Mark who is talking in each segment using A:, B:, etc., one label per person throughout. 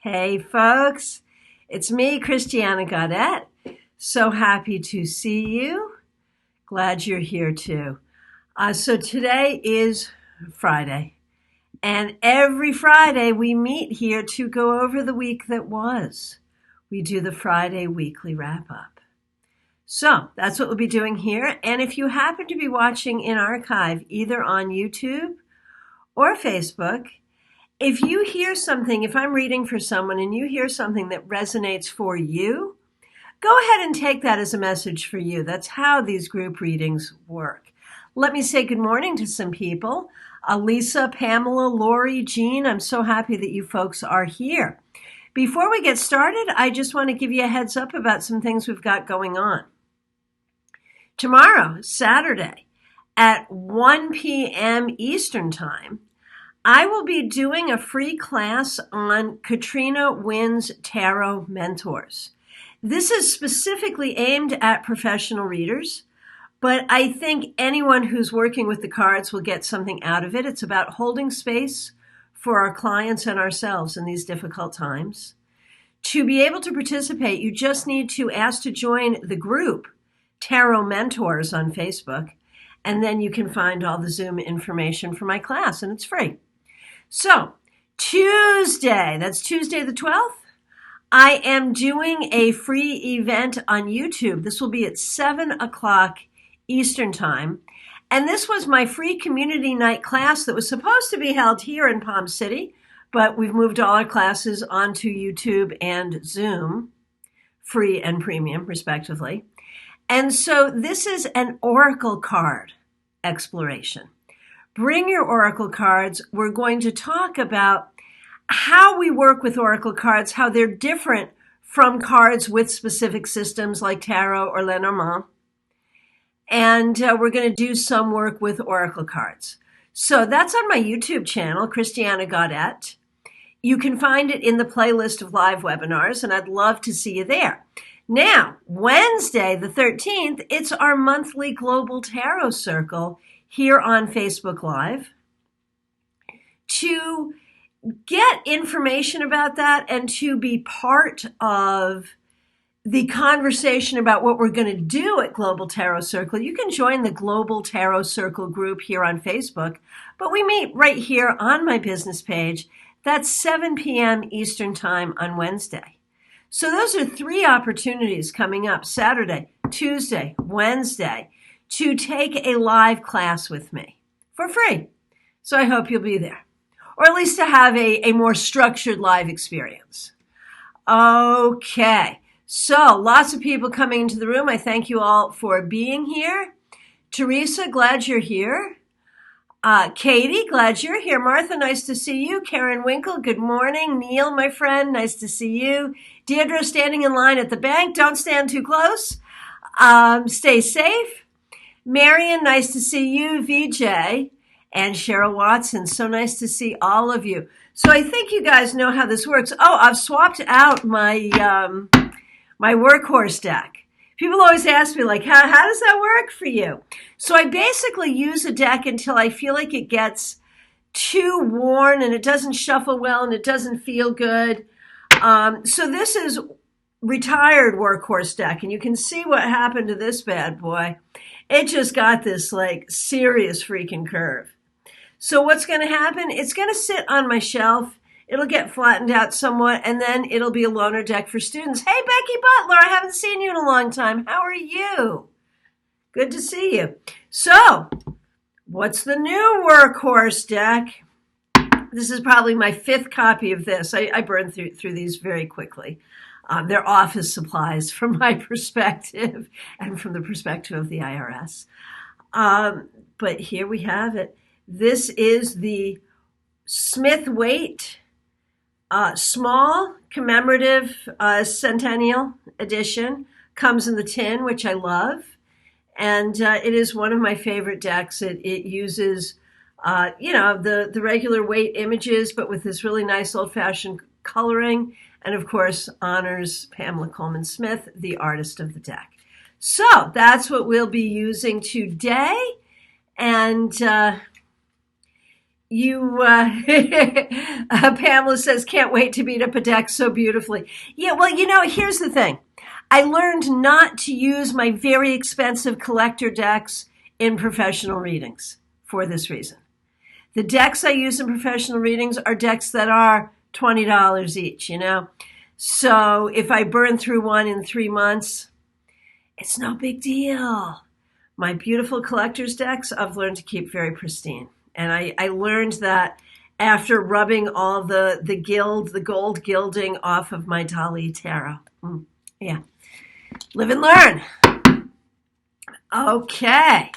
A: Hey folks, it's me, Christiana Gaudet. So happy to see you. Glad you're here too. So today is Friday, and every Friday we meet here to go over the week that was. We do the Friday weekly wrap up. So that's what we'll be doing here. And if you happen to be watching in archive, either on YouTube or Facebook, if you hear something, if I'm reading for someone and you hear something that resonates for you, go ahead and take that as a message for you. That's how these group readings work. Let me say good morning to some people. Lisa, Pamela, Lori, Jean, I'm so happy that you folks are here. Before we get started, I just want to give you a heads up about some things we've got going on. Tomorrow, Saturday, at 1 p.m. Eastern Time, I will be doing a free class on Katrina Wynn's Tarot Mentors. This is specifically aimed at professional readers, but I think anyone who's working with the cards will get something out of it. It's about holding space for our clients and ourselves in these difficult times. To be able to participate, you just need to ask to join the group Tarot Mentors on Facebook, and then you can find all the Zoom information for my class, and it's free. So, Tuesday, that's Tuesday the 12th, I am doing a free event on YouTube. This will be at 7 o'clock Eastern Time. And this was my free community night class that was supposed to be held here in Palm City, but we've moved all our classes onto YouTube and Zoom, free and premium, respectively. And so this is an oracle card exploration. Bring your oracle cards. We're going to talk about how we work with oracle cards, how they're different from cards with specific systems like tarot or Lenormand. And we're going to do some work with oracle cards. So that's on my YouTube channel, Christiana Gaudet. You can find it in the playlist of live webinars, and I'd love to see you there. Now, Wednesday, the 13th, it's our monthly Global Tarot Circle here on Facebook Live. To get information about that and to be part of the conversation about what we're going to do at Global Tarot Circle, you can join the Global Tarot Circle group here on Facebook, but we meet right here on my business page. That's 7 p.m. Eastern Time on Wednesday. So those are 3 opportunities coming up: Saturday, Tuesday, Wednesday, to take a live class with me for free. So I hope you'll be there, or at least to have a more structured live experience. Okay, so lots of people coming into the room. I thank you all for being here. Teresa, glad you're here. Katie, glad you're here. Martha, nice to see you. Karen Winkle, good morning. Neil, my friend, nice to see you. Deirdre, standing in line at the bank. Don't stand too close. Stay safe. Marion, nice to see you. VJ and Cheryl Watson, so nice to see all of you. So I think you guys know how this works. Oh, I've swapped out my my workhorse deck. People always ask me, like, how does that work for you? So I basically use a deck until I feel like it gets too worn and it doesn't shuffle well and it doesn't feel good. So this is retired workhorse deck, and you can see what happened to this bad boy. It just got this like serious freaking curve. So what's going to happen? It's going to sit on my shelf. It'll get flattened out somewhat, and then it'll be a loaner deck for students. Hey, Becky Butler, I haven't seen you in a long time. How are you? Good to see you. So, what's the new workhorse deck? This is probably my 5th copy of this. I burned through these very quickly. They're office supplies from my perspective and from the perspective of the IRS. But here we have it. This is the Smith-Waite small commemorative centennial edition. Comes in the tin, which I love. And it is one of my favorite decks. It uses, the regular Waite images, but with this really nice old-fashioned coloring. And, of course, honors Pamela Coleman Smith, the artist of the deck. So that's what we'll be using today. And Pamela says, can't wait to beat up a deck so beautifully. Yeah, well, here's the thing. I learned not to use my very expensive collector decks in professional readings for this reason. The decks I use in professional readings are decks that are $20 each, So if I burn through one in 3 months, it's no big deal. My beautiful collector's decks, I've learned to keep very pristine. And I learned that after rubbing all the gold gilding off of my Dali tarot. Yeah. Live and learn. Okay.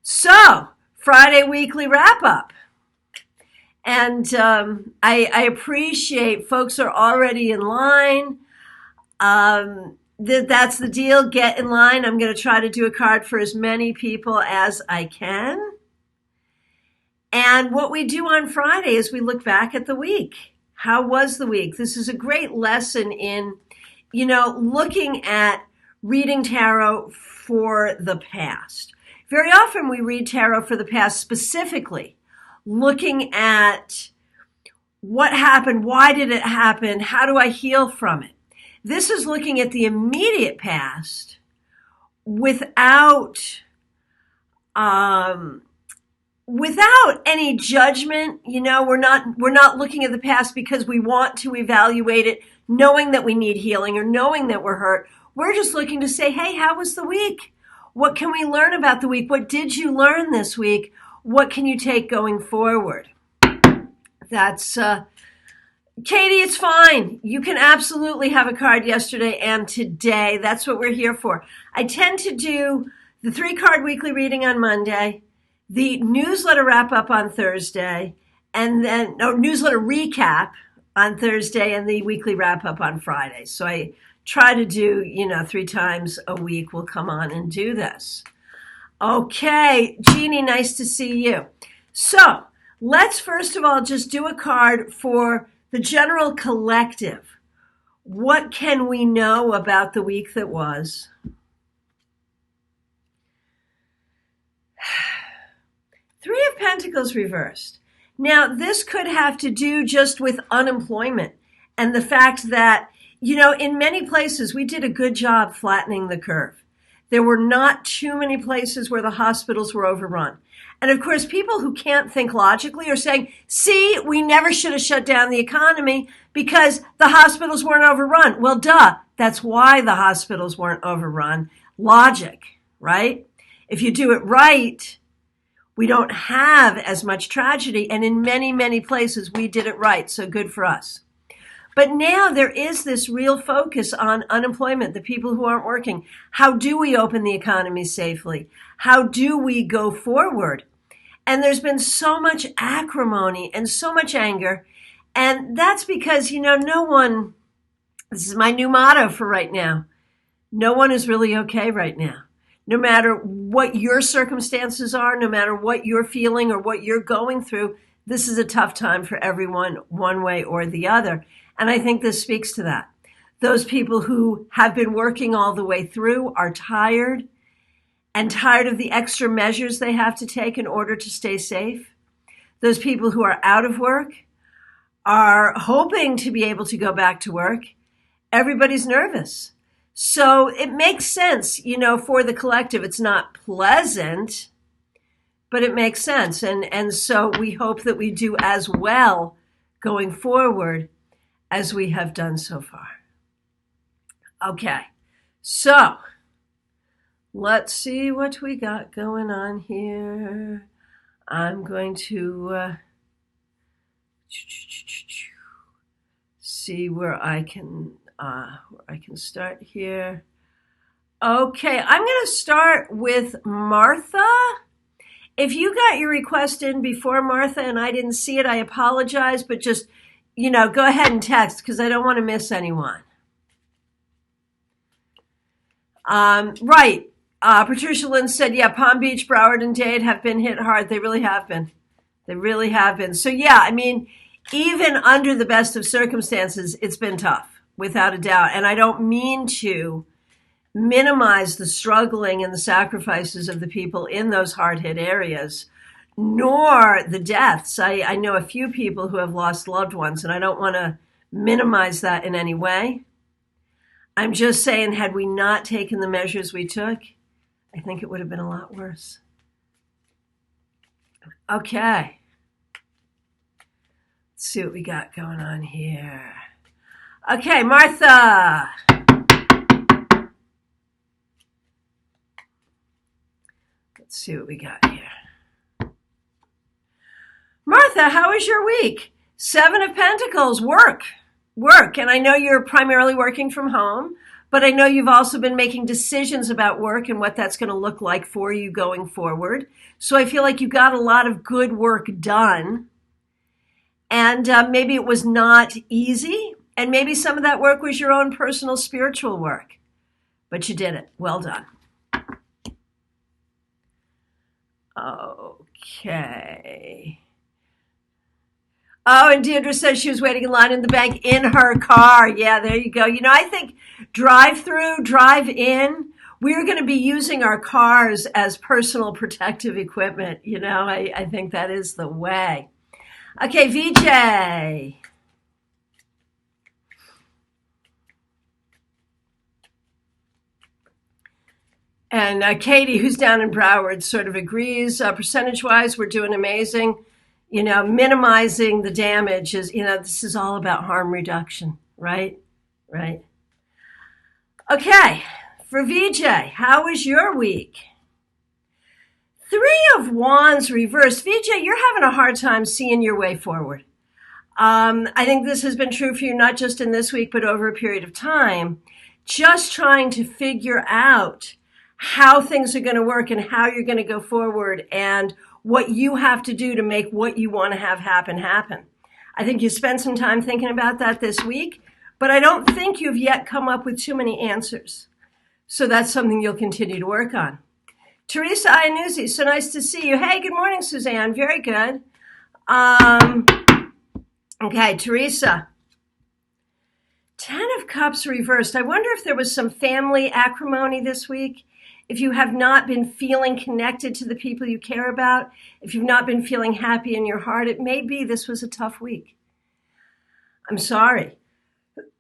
A: So, Friday weekly wrap up. And I appreciate folks are already in line. That's the deal. Get in line. I'm going to try to do a card for as many people as I can. And what we do on Friday is we look back at the week. How was the week? This is a great lesson in, looking at reading tarot for the past. Very often we read tarot for the past specifically, looking at what happened, why did it happen, how do I heal from it? This is looking at the immediate past without any judgment. We're not looking at the past because we want to evaluate it, knowing that we need healing or knowing that we're hurt. We're just looking to say, hey, how was the week? What can we learn about the week? What did you learn this week? What can you take going forward? That's Katie, it's fine. You can absolutely have a card yesterday and today. That's what we're here for. I tend to do the 3-card weekly reading on Monday, the newsletter wrap up on Thursday, and then newsletter recap on Thursday, and the weekly wrap up on Friday. So I try to do, 3 times a week. We'll come on and do this. Okay, Jeannie, nice to see you. So let's first of all just do a card for the general collective. What can we know about the week that was? Three of Pentacles reversed. Now, this could have to do just with unemployment and the fact that, in many places, we did a good job flattening the curve. There were not too many places where the hospitals were overrun. And of course, people who can't think logically are saying, see, we never should have shut down the economy because the hospitals weren't overrun. Well, duh, that's why the hospitals weren't overrun. Logic, right? If you do it right, we don't have as much tragedy. And in many, many places, we did it right. So good for us. But now there is this real focus on unemployment, the people who aren't working. How do we open the economy safely? How do we go forward? And there's been so much acrimony and so much anger. And that's because, no one, this is my new motto for right now, no one is really okay right now. No matter what your circumstances are, no matter what you're feeling or what you're going through, this is a tough time for everyone, one way or the other. And I think this speaks to that. Those people who have been working all the way through are tired and tired of the extra measures they have to take in order to stay safe. Those people who are out of work are hoping to be able to go back to work. Everybody's nervous. So it makes sense, for the collective. It's not pleasant, but it makes sense. And so we hope that we do as well going forward as we have done so far. Okay, so let's see what we got going on here. I'm going to see where I can start here. Okay, I'm going to start with Martha. If you got your request in before Martha and I didn't see it, I apologize, but just, go ahead and text because I don't want to miss anyone. Right. Patricia Lynn said, yeah, Palm Beach, Broward, and Dade have been hit hard. They really have been. They really have been. So, yeah, even under the best of circumstances, it's been tough, without a doubt. And I don't mean to minimize the struggling and the sacrifices of the people in those hard-hit areas, nor the deaths. I know a few people who have lost loved ones, and I don't want to minimize that in any way. I'm just saying, had we not taken the measures we took, I think it would have been a lot worse. Okay. Let's see what we got going on here. Okay, Martha. Let's see what we got here. Martha, how was your week? 7 of Pentacles, work. And I know you're primarily working from home, but I know you've also been making decisions about work and what that's going to look like for you going forward. So I feel like you got a lot of good work done. And maybe it was not easy. And maybe some of that work was your own personal spiritual work. But you did it. Well done. Okay. Oh, and Deirdre says she was waiting in line in the bank in her car. Yeah, there you go. I think drive-through, drive-in, we're going to be using our cars as personal protective equipment. I think that is the way. Okay, VJ. And Katie, who's down in Broward, sort of agrees. Percentage-wise, we're doing amazing. Minimizing the damage is, this is all about harm reduction, right? Right. Okay, for VJ, how was your week? 3 of Wands reversed. VJ, you're having a hard time seeing your way forward. I think this has been true for you, not just in this week, but over a period of time. Just trying to figure out how things are going to work and how you're going to go forward and what you have to do to make what you want to have happen. I think you spent some time thinking about that this week, but I don't think you've yet come up with too many answers. So that's something you'll continue to work on. Teresa Iannuzzi, so nice to see you. Hey, good morning, Suzanne. Very good. Okay, Teresa. 10 of Cups reversed. I wonder if there was some family acrimony this week. If you have not been feeling connected to the people you care about, if you've not been feeling happy in your heart, it may be this was a tough week. I'm sorry.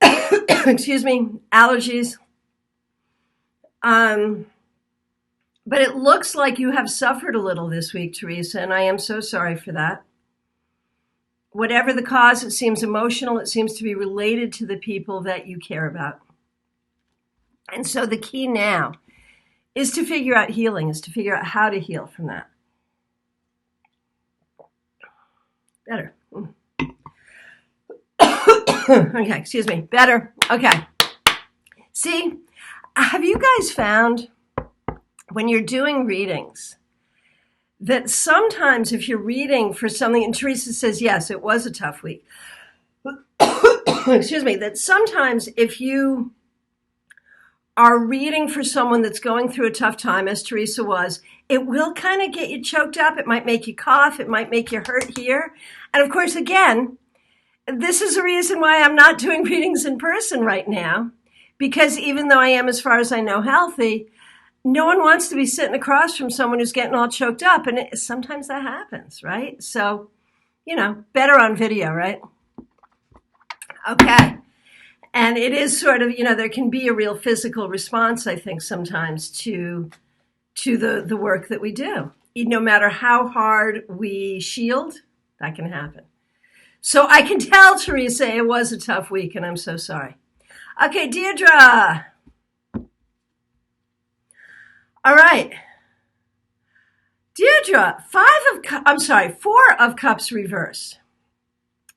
A: Excuse me, allergies. But it looks like you have suffered a little this week, Teresa, and I am so sorry for that. Whatever the cause, it seems emotional. It seems to be related to the people that you care about. And so the key now is to figure out healing, is to figure out how to heal from that. Better. Okay, excuse me. Better. Okay. See, have you guys found when you're doing readings that sometimes if you're reading for something, and Teresa says, yes, it was a tough week. Excuse me, that sometimes if you are reading for someone that's going through a tough time, as Teresa was, it will kind of get you choked up. It might make you cough. It might make you hurt here. And of course, again, this is a reason why I'm not doing readings in person right now, because even though I am, as far as I know, healthy, no one wants to be sitting across from someone who's getting all choked up. And sometimes that happens, right? So, better on video, right? Okay. And it is sort of, there can be a real physical response, I think, sometimes to the work that we do. No matter how hard we shield, that can happen. So I can tell, Teresa, it was a tough week, and I'm so sorry. Okay, Deirdre. All right. Deirdre, 4 of Cups reversed.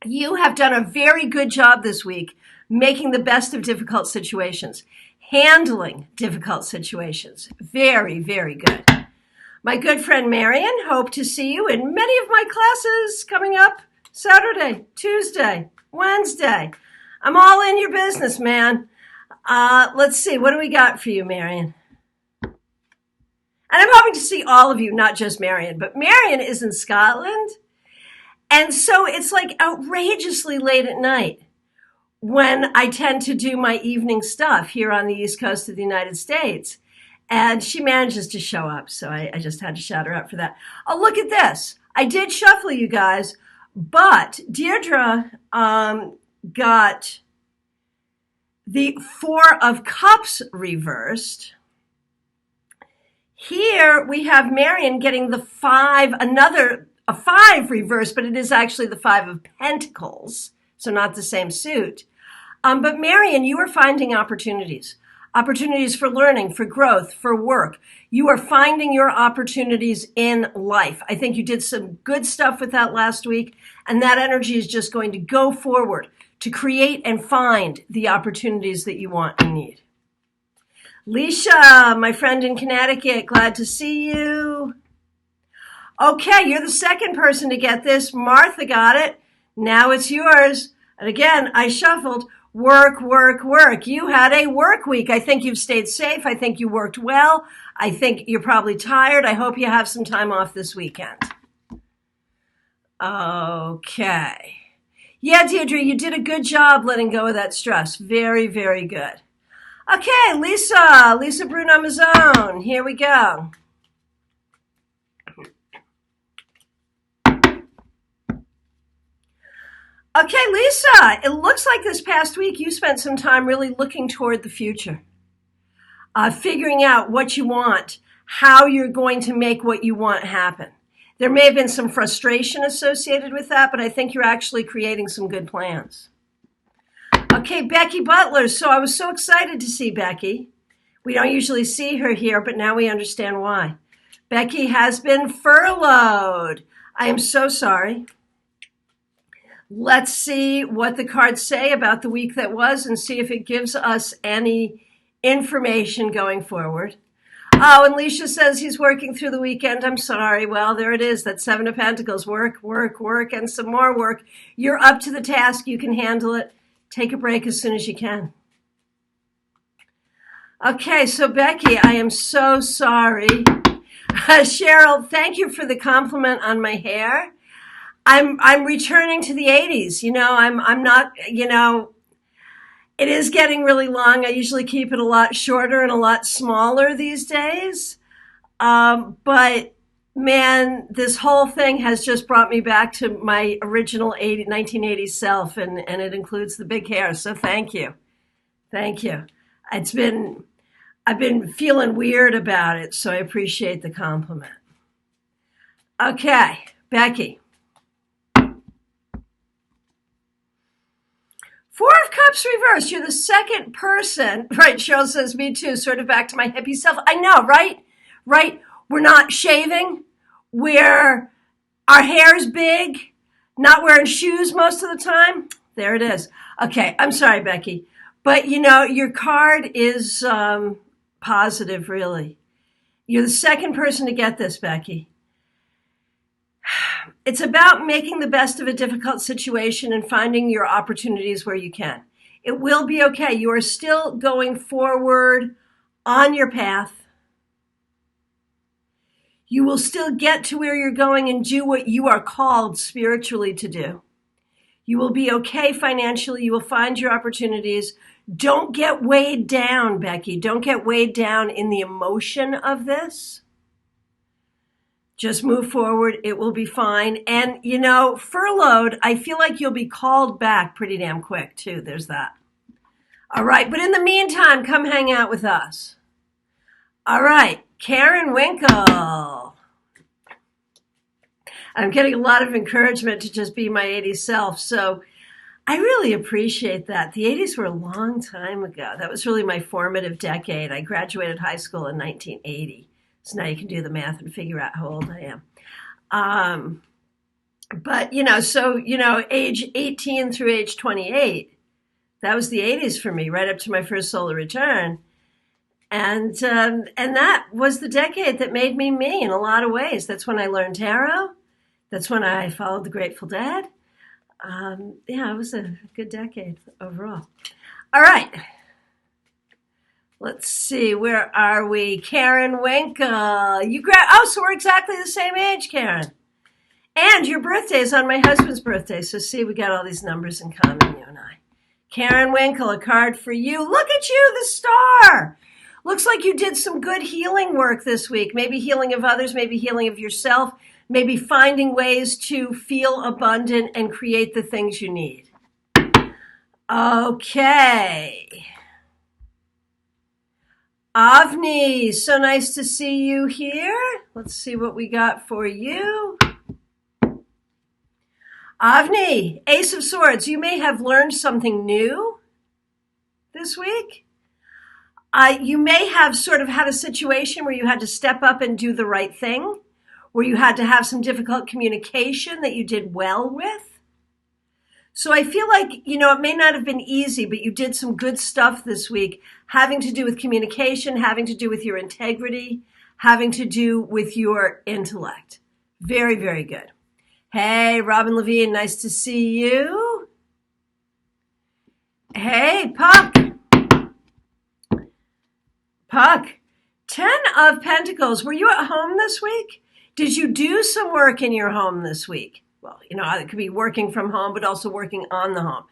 A: You have done a very good job this week making the best of difficult situations, handling difficult situations. Very, very good. My good friend Marion, hope to see you in many of my classes coming up Saturday, Tuesday, Wednesday. I'm all in your business, man. Let's see, what do we got for you, Marion? And I'm hoping to see all of you, not just Marion, but Marion is in Scotland. And so it's like outrageously late at night when I tend to do my evening stuff here on the East Coast of the United States. And she manages to show up, so I just had to shout her out for that. Oh, look at this. I did shuffle, you guys, but Deirdre got the Four of Cups reversed. Here we have Marion getting the a five reversed, but it is actually the Five of Pentacles, so not the same suit. But Marion, you are finding opportunities for learning, for growth, for work. You are finding your opportunities in life. I think you did some good stuff with that last week, and that energy is just going to go forward to create and find the opportunities that you want and need. Leisha, my friend in Connecticut, glad to see you. Okay, you're the second person to get this. Martha got it. Now it's yours. And again, I shuffled. Work, work, work. You had a work week. I think you've stayed safe. I think you worked well. I think you're probably tired. I hope you have some time off this weekend. Okay. Yeah, Deirdre, you did a good job letting go of that stress. Very, very good. Okay, Lisa Bruno Mazzone. Here we go. Okay, Lisa, it looks like this past week you spent some time really looking toward the future, figuring out what you want, how you're going to make what you want happen. There may have been some frustration associated with that, but I think you're actually creating some good plans. Okay, Becky Butler. So I was so excited to see Becky. We don't usually see her here, but now we understand why. Becky has been furloughed. I am so sorry. Let's see what the cards say about the week that was and see if it gives us any information going forward. Oh, and Leisha says he's working through the weekend. I'm sorry. Well, there it is. That Seven of Pentacles. Work, work, work, and some more work. You're up to the task. You can handle it. Take a break as soon as you can. Okay, so Becky, I am so sorry. Cheryl, thank you for the compliment on my hair. I'm returning to the 80s. I'm not, it is getting really long. I usually keep it a lot shorter and a lot smaller these days. But man, this whole thing has just brought me back to my original 1980s self, and it includes the big hair. So thank you. Thank you. I've been feeling weird about it, so I appreciate the compliment. Okay, Becky. Four of Cups reversed. You're the second person. Right, Cheryl says, me too, sort of back to my hippie self. I know, right? Right? We're not shaving. Our hair's big. Not wearing shoes most of the time. There it is. Okay, I'm sorry, Becky. But, your card is positive, really. You're the second person to get this, Becky. It's about making the best of a difficult situation and finding your opportunities where you can. It will be okay. You are still going forward on your path. You will still get to where you're going and do what you are called spiritually to do. You will be okay financially. You will find your opportunities. Don't get weighed down, Becky. Don't get weighed down in the emotion of this. Just move forward. It will be fine. And, furloughed, I feel like you'll be called back pretty damn quick, too. There's that. All right. But in the meantime, come hang out with us. All right. Karen Winkle. I'm getting a lot of encouragement to just be my 80s self. So I really appreciate that. The 80s were a long time ago. That was really my formative decade. I graduated high school in 1980. So now you can do the math and figure out how old I am. But, age 18 through age 28, that was the 80s for me, right up to my first solar return. And that was the decade that made me me in a lot of ways. That's when I learned tarot. That's when I followed the Grateful Dead. It was a good decade overall. All right. Let's see, where are we? Karen Winkle. So we're exactly the same age, Karen. And your birthday is on my husband's birthday. So see, we got all these numbers in common, you and I. Karen Winkle, a card for you. Look at you, the star. Looks like you did some good healing work this week. Maybe healing of others, maybe healing of yourself, maybe finding ways to feel abundant and create the things you need. Okay. Avni, so nice to see you here. Let's see what we got for you. Avni, Ace of Swords, you may have learned something new this week. You may have sort of had a situation where you had to step up and do the right thing, where you had to have some difficult communication that you did well with. So I feel like, it may not have been easy, but you did some good stuff this week, having to do with communication, having to do with your integrity, having to do with your intellect. Very, very good. Hey, Robin Levine, nice to see you. Hey, Puck. Puck, 10 of Pentacles. Were you at home this week? Did you do some work in your home this week? Well, it could be working from home, but also working on the home.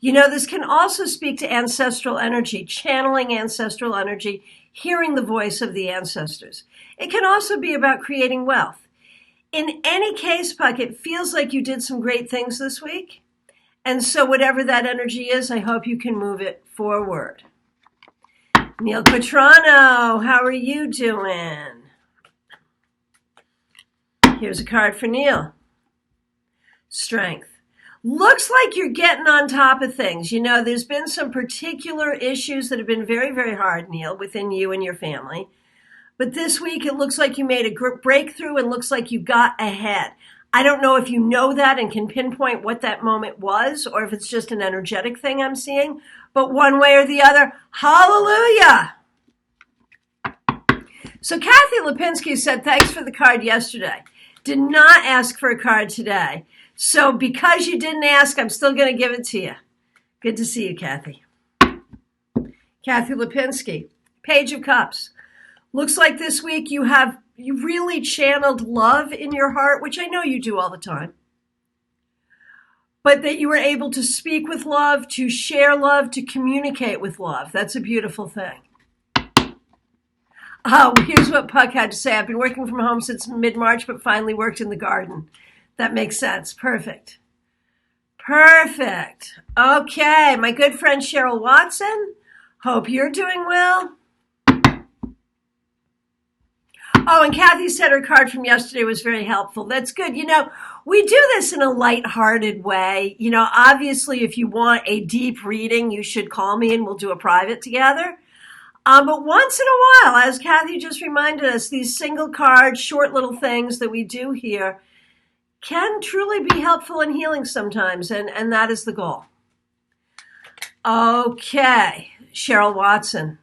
A: This can also speak to ancestral energy, channeling ancestral energy, hearing the voice of the ancestors. It can also be about creating wealth. In any case, Puck, it feels like you did some great things this week. And so whatever that energy is, I hope you can move it forward. Neil Petrano, how are you doing? Here's a card for Neil. Strength. Looks like you're getting on top of things. There's been some particular issues that have been very, very hard, Neil, within you and your family. But this week, it looks like you made a breakthrough and looks like you got ahead. I don't know if you know that and can pinpoint what that moment was or if it's just an energetic thing I'm seeing. But one way or the other, hallelujah. So Kathy Lipinski said, thanks for the card yesterday. Did not ask for a card today. So because you didn't ask, I'm still going to give it to you. Good to see you, Kathy. Kathy Lipinski, Page of Cups. Looks like this week you really channeled love in your heart, which I know you do all the time. But that you were able to speak with love, to share love, to communicate with love. That's a beautiful thing. Oh, here's what Puck had to say. I've been working from home since mid-March, but finally worked in the garden. That makes sense. Perfect. Perfect. Okay, my good friend Cheryl Watson. Hope you're doing well. Oh, and Kathy said her card from yesterday was very helpful. That's good. We do this in a lighthearted way. Obviously, if you want a deep reading, you should call me and we'll do a private together. But once in a while, as Kathy just reminded us, these single cards, short little things that we do here can truly be helpful and healing sometimes, and that is the goal. Okay, Cheryl Watson.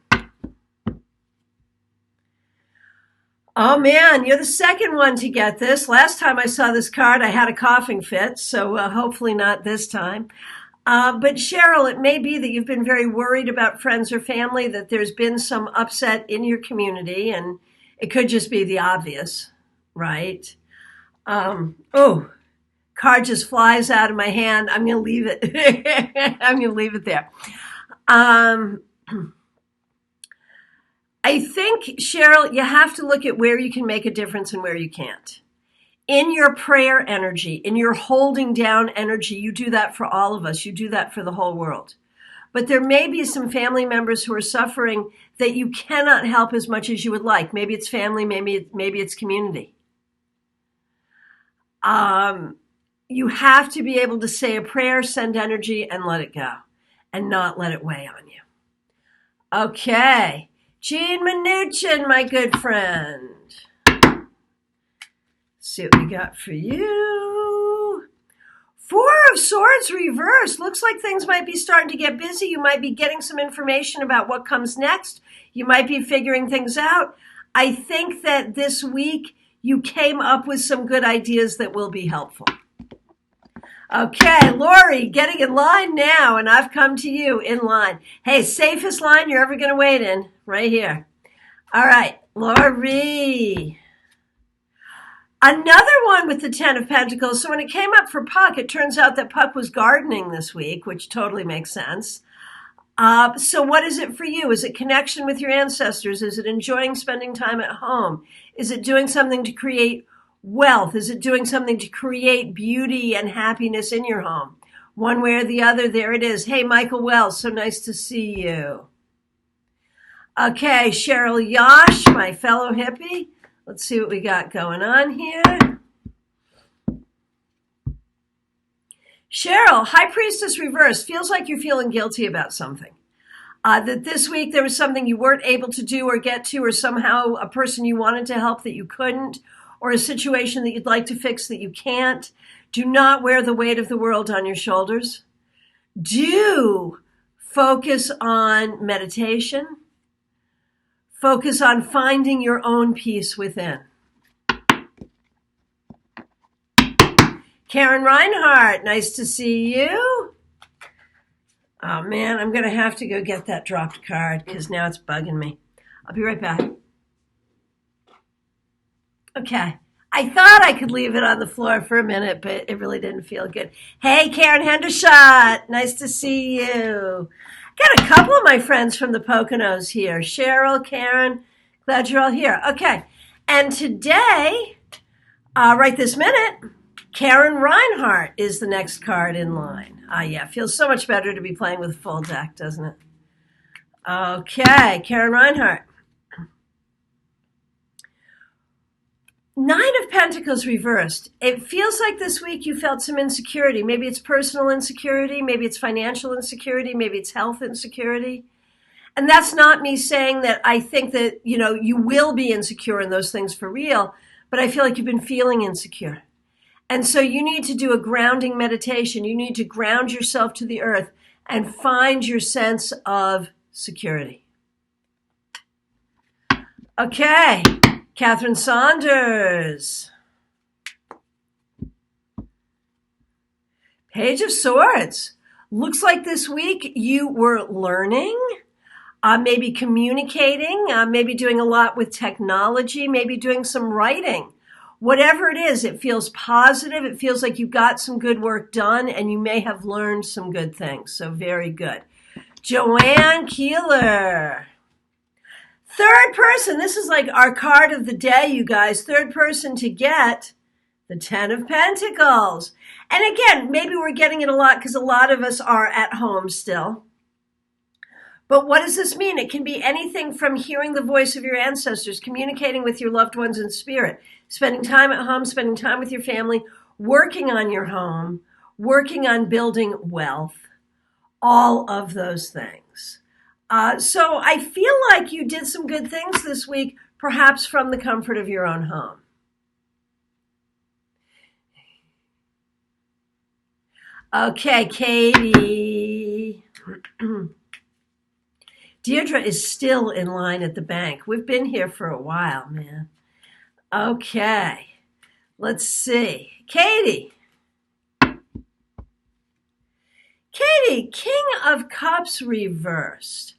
A: Oh man, you're the second one to get this. Last time I saw this card, I had a coughing fit, so hopefully not this time. But Cheryl, it may be that you've been very worried about friends or family, that there's been some upset in your community, and it could just be the obvious, right? Card just flies out of my hand. I'm going to leave it. I'm going to leave it there. I think, Cheryl, you have to look at where you can make a difference and where you can't. In your prayer energy, in your holding down energy, you do that for all of us. You do that for the whole world. But there may be some family members who are suffering that you cannot help as much as you would like. Maybe it's family, maybe it's community. You have to be able to say a prayer, send energy, and let it go, and not let it weigh on you. Okay. Jean Mnuchin, my good friend. See what we got for you. Four of Swords reversed. Looks like things might be starting to get busy. You might be getting some information about what comes next. You might be figuring things out. I think that this week you came up with some good ideas that will be helpful. Okay, Lori, getting in line now, and I've come to you in line. Hey, safest line you're ever going to wait in, right here. All right, Lori. Another one with the Ten of Pentacles. So when it came up for Puck, it turns out that Puck was gardening this week, which totally makes sense. So what is it for you? Is it connection with your ancestors? Is it enjoying spending time at home? Is it doing something to create Wealth. Is it doing something to create beauty and happiness in your home? One way or the other, there it is. Hey, Michael Wells, so nice to see you. Okay, Cheryl Yosh, my fellow hippie. Let's see what we got going on here. Cheryl, High Priestess reversed. Feels like you're feeling guilty about something. That this week there was something you weren't able to do or get to, or somehow a person you wanted to help that you couldn't, or a situation that you'd like to fix that you can't. Do not wear the weight of the world on your shoulders. Do focus on meditation. Focus on finding your own peace within. Karen Reinhardt, nice to see you. Oh man, I'm going to have to go get that dropped card because now it's bugging me. I'll be right back. Okay. I thought I could leave it on the floor for a minute, but it really didn't feel good. Hey, Karen Hendershot, nice to see you. Got a couple of my friends from the Poconos here. Cheryl, Karen, glad you're all here. Okay. And today, right this minute, Karen Reinhardt is the next card in line. Yeah, feels so much better to be playing with a full deck, doesn't it? Okay, Karen Reinhardt. Nine of Pentacles reversed. It feels like this week you felt some insecurity. Maybe it's personal insecurity. Maybe it's financial insecurity. Maybe it's health insecurity. And that's not me saying that I think that, you will be insecure in those things for real, but I feel like you've been feeling insecure. And so you need to do a grounding meditation. You need to ground yourself to the earth and find your sense of security. Okay, Catherine Saunders. Page of Swords. Looks like this week you were learning, maybe communicating, maybe doing a lot with technology, maybe doing some writing. Whatever it is, it feels positive. It feels like you got some good work done and you may have learned some good things. So very good. Joanne Keeler. Third person. This is like our card of the day, you guys. Third person to get the Ten of Pentacles. And again, maybe we're getting it a lot because a lot of us are at home still. But what does this mean? It can be anything from hearing the voice of your ancestors, communicating with your loved ones in spirit, spending time at home, spending time with your family, working on your home, working on building wealth, all of those things. So I feel like you did some good things this week, perhaps from the comfort of your own home. Okay, Katie. Deirdre is still in line at the bank. We've been here for a while, man. Okay, let's see. Katie. Katie, King of Cups reversed.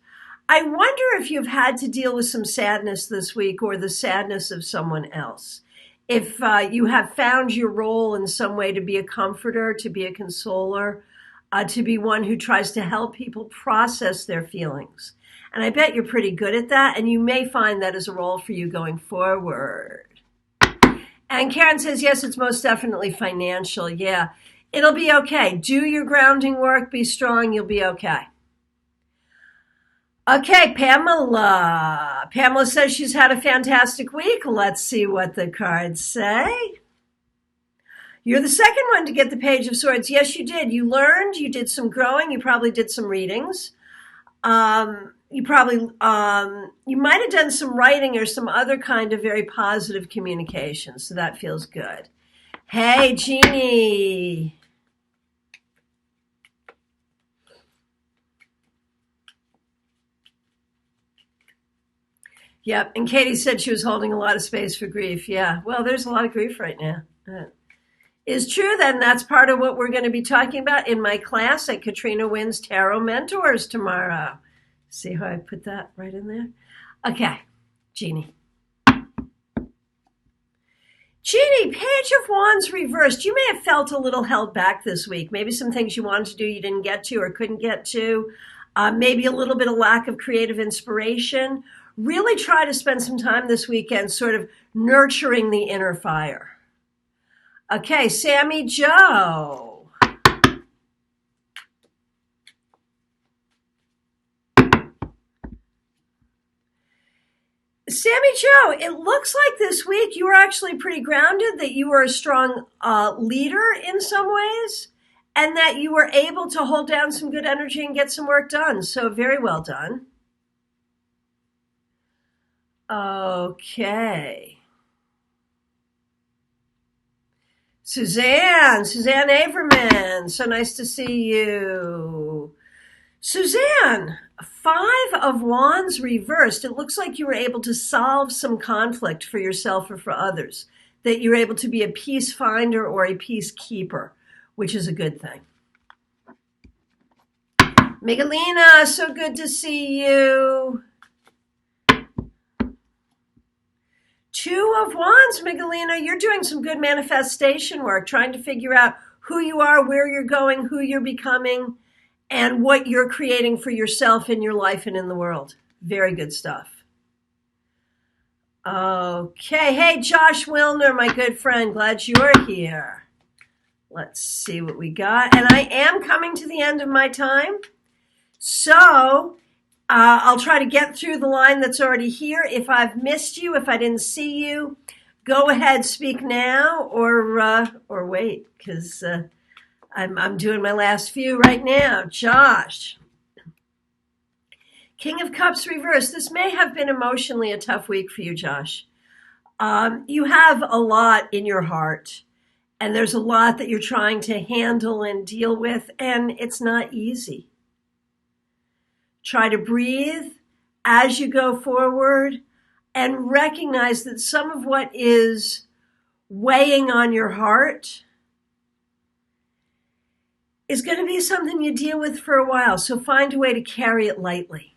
A: I wonder if you've had to deal with some sadness this week or the sadness of someone else. If you have found your role in some way to be a comforter, to be a consoler, to be one who tries to help people process their feelings. And I bet you're pretty good at that, and you may find that as a role for you going forward. And Karen says, yes, it's most definitely financial. Yeah, it'll be okay. Do your grounding work. Be strong. You'll be okay. Okay, Pamela. Pamela says she's had a fantastic week. Let's see what the cards say. You're the second one to get the Page of Swords. Yes, you did. You learned. You did some growing. You probably did some readings. You might have done some writing or some other kind of very positive communication. So that feels good. Hey, Jeannie. Yep. And Katie said she was holding a lot of space for grief. Yeah. Well, there's a lot of grief right now. Is true, then that's part of what we're going to be talking about in my class at Katrina Wynn's Tarot Mentors tomorrow. See how I put that right in there? Okay, Jeannie. Jeannie, Page of Wands reversed. You may have felt a little held back this week. Maybe some things you wanted to do you didn't get to or couldn't get to. Maybe a little bit of lack of creative inspiration. Really try to spend some time this weekend sort of nurturing the inner fire. Okay, Sammy Joe. Sammy Joe, it looks like this week you were actually pretty grounded, that you were a strong leader in some ways, and that you were able to hold down some good energy and get some work done. So very well done. Okay. Suzanne Averman, so nice to see you. Suzanne, 5 of Wands reversed. It looks like you were able to solve some conflict for yourself or for others, that you're able to be a peace finder or a peacekeeper, which is a good thing. Miguelina, so good to see you. 2 of Wands, Miguelina, you're doing some good manifestation work, trying to figure out who you are, where you're going, who you're becoming, and what you're creating for yourself in your life and in the world. Very good stuff. Okay. Hey, Josh Wilner, my good friend. Glad you're here. Let's see what we got. And I am coming to the end of my time. So I'll try to get through the line that's already here. If I've missed you, if I didn't see you, go ahead, speak now, or wait, because I'm doing my last few right now. Josh. King of Cups reversed. This may have been emotionally a tough week for you, Josh. You have a lot in your heart, and there's a lot that you're trying to handle and deal with, and it's not easy. Try to breathe as you go forward and recognize that some of what is weighing on your heart is going to be something you deal with for a while. So find a way to carry it lightly.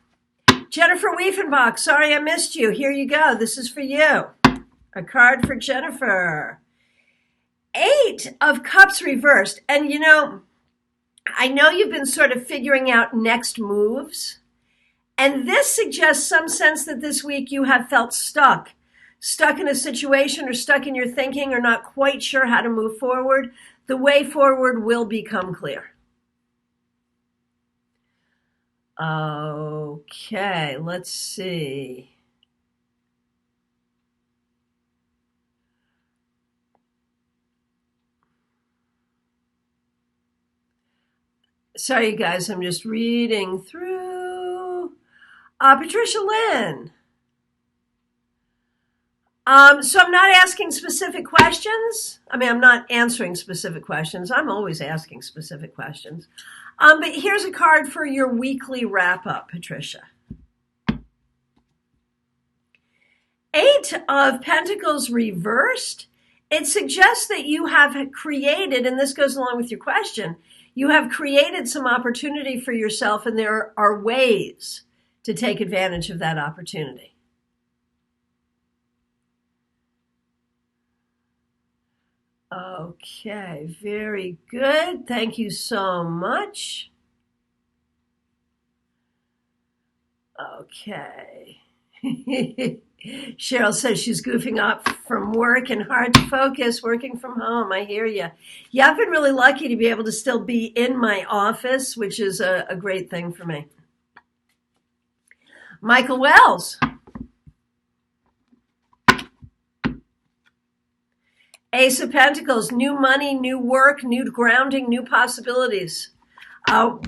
A: Jennifer Wiefenbach, sorry I missed you. Here you go. This is for you. A card for Jennifer. 8 of Cups reversed. And I know you've been sort of figuring out next moves. And this suggests some sense that this week you have felt stuck in a situation or stuck in your thinking or not quite sure how to move forward. The way forward will become clear. Okay, let's see. Sorry, guys, I'm just reading through. Patricia Lynn. So I'm not asking specific questions. I'm not answering specific questions. I'm always asking specific questions. But here's a card for your weekly wrap-up, Patricia. 8 of Pentacles reversed. It suggests that you have created, and this goes along with your question, you have created some opportunity for yourself, and there are ways to take advantage of that opportunity. Okay, very good. Thank you so much. Okay. Cheryl says she's goofing up from work and hard to focus, working from home. I hear you. Yeah, I've been really lucky to be able to still be in my office, which is a great thing for me. Michael Wells. Ace of Pentacles, new money, new work, new grounding, new possibilities.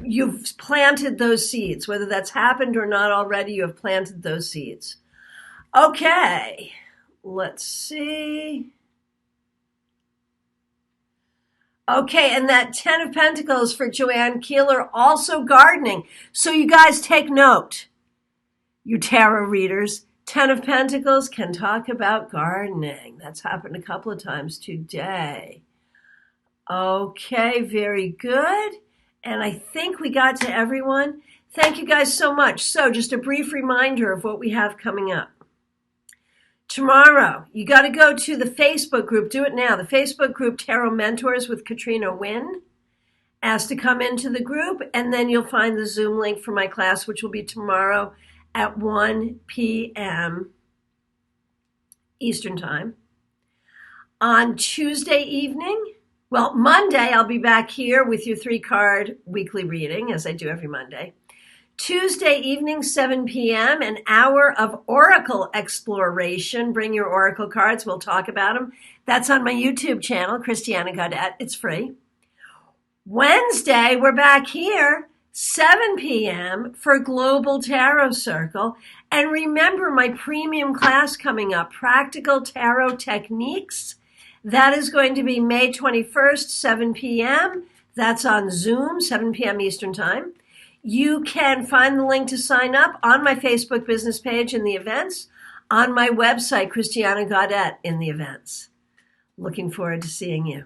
A: You've planted those seeds. Whether that's happened or not already, you have planted those seeds. Okay, let's see. Okay, and that 10 of Pentacles for Joanne Keeler, also gardening. So you guys take note, you tarot readers. 10 of Pentacles can talk about gardening. That's happened a couple of times today. Okay, very good. And I think we got to everyone. Thank you guys so much. So just a brief reminder of what we have coming up. Tomorrow, you got to go to the Facebook group. Do it now. The Facebook group, Tarot Mentors with Katrina Wynn. Ask to come into the group, and then you'll find the Zoom link for my class, which will be tomorrow at 1 p.m. Eastern Time. On Tuesday evening, well, Monday, I'll be back here with your 3-card weekly reading, as I do every Monday. Tuesday evening, 7 p.m., an hour of Oracle exploration. Bring your Oracle cards. We'll talk about them. That's on my YouTube channel, Christiana Gaudet. It's free. Wednesday, we're back here, 7 p.m. for Global Tarot Circle. And remember my premium class coming up, Practical Tarot Techniques. That is going to be May 21st, 7 p.m. That's on Zoom, 7 p.m. Eastern Time. You can find the link to sign up on my Facebook business page in the events, on my website, Christiana Gaudet, in the events. Looking forward to seeing you.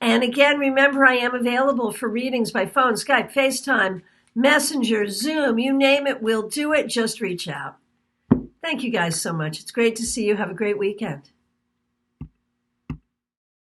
A: And again, remember, I am available for readings by phone, Skype, FaceTime, Messenger, Zoom, you name it, we'll do it. Just reach out. Thank you guys so much. It's great to see you. Have a great weekend.